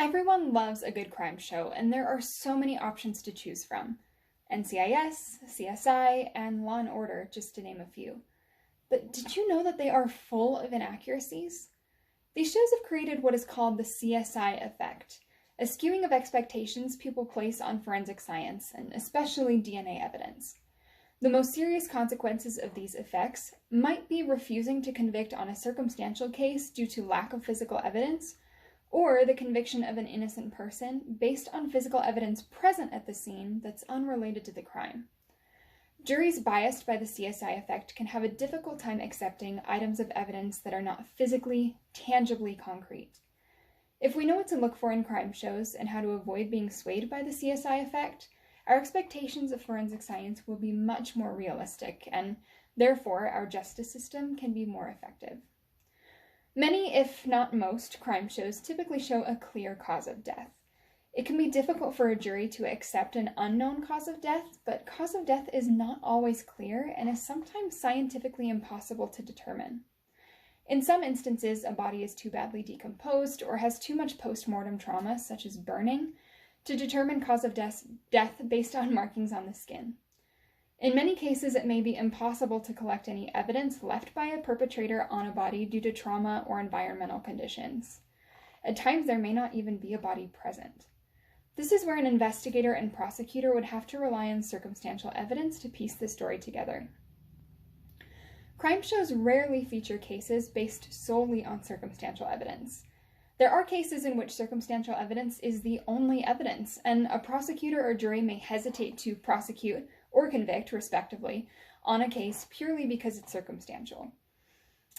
Everyone loves a good crime show, and there are so many options to choose from. NCIS, CSI, and Law & Order, just to name a few. But did you know that they are full of inaccuracies? These shows have created what is called the CSI effect, a skewing of expectations people place on forensic science, and especially DNA evidence. The most serious consequences of these effects might be refusing to convict on a circumstantial case due to lack of physical evidence, or the conviction of an innocent person based on physical evidence present at the scene that's unrelated to the crime. Juries biased by the CSI effect can have a difficult time accepting items of evidence that are not physically, tangibly concrete. If we know what to look for in crime shows and how to avoid being swayed by the CSI effect, our expectations of forensic science will be much more realistic, and therefore our justice system can be more effective. Many, if not most, crime shows typically show a clear cause of death. It can be difficult for a jury to accept an unknown cause of death, but cause of death is not always clear and is sometimes scientifically impossible to determine. In some instances, a body is too badly decomposed or has too much post-mortem trauma, such as burning, to determine cause of death based on markings on the skin. In many cases, it may be impossible to collect any evidence left by a perpetrator on a body due to trauma or environmental conditions. At times, there may not even be a body present. This is where an investigator and prosecutor would have to rely on circumstantial evidence to piece the story together. Crime shows rarely feature cases based solely on circumstantial evidence. There are cases in which circumstantial evidence is the only evidence, and a prosecutor or jury may hesitate to prosecute or convict, respectively, on a case purely because it's circumstantial.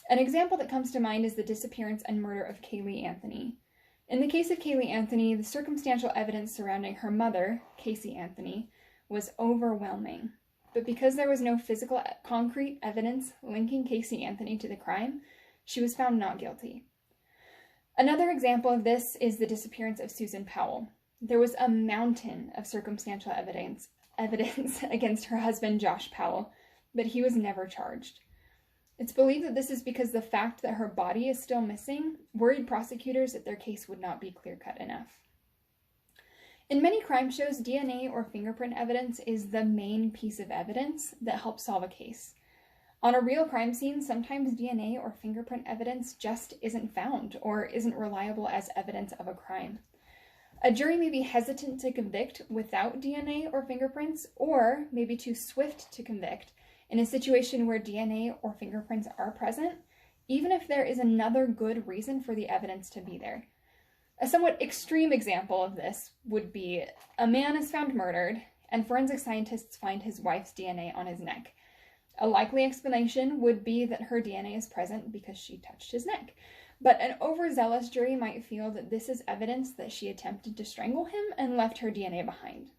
An example that comes to mind is the disappearance and murder of Caylee Anthony. In the case of Caylee Anthony, the circumstantial evidence surrounding her mother, Casey Anthony, was overwhelming. But because there was no physical, concrete evidence linking Casey Anthony to the crime, she was found not guilty. Another example of this is the disappearance of Susan Powell. There was a mountain of circumstantial evidence against her husband, Josh Powell, but he was never charged. It's believed that this is because the fact that her body is still missing worried prosecutors that their case would not be clear-cut enough. In many crime shows, DNA or fingerprint evidence is the main piece of evidence that helps solve a case. On a real crime scene, sometimes DNA or fingerprint evidence just isn't found or isn't reliable as evidence of a crime. A jury may be hesitant to convict without DNA or fingerprints, or may be too swift to convict in a situation where DNA or fingerprints are present, even if there is another good reason for the evidence to be there. A somewhat extreme example of this would be a man is found murdered, and forensic scientists find his wife's DNA on his neck. A likely explanation would be that her DNA is present because she touched his neck. But an overzealous jury might feel that this is evidence that she attempted to strangle him and left her DNA behind.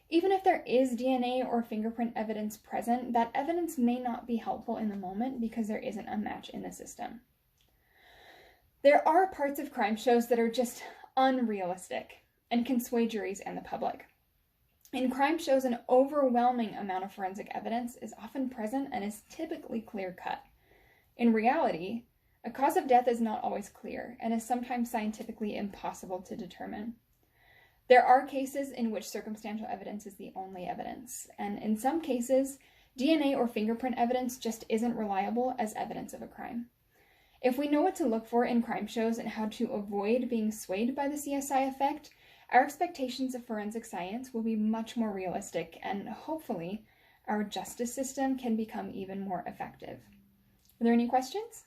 Even if there is DNA or fingerprint evidence present, that evidence may not be helpful in the moment because there isn't a match in the system. There are parts of crime shows that are just unrealistic and can sway juries and the public. In crime shows, an overwhelming amount of forensic evidence is often present and is typically clear-cut. In reality, a cause of death is not always clear and is sometimes scientifically impossible to determine. There are cases in which circumstantial evidence is the only evidence, and in some cases, DNA or fingerprint evidence just isn't reliable as evidence of a crime. If we know what to look for in crime shows and how to avoid being swayed by the CSI effect, our expectations of forensic science will be much more realistic, and hopefully, our justice system can become even more effective. Are there any questions?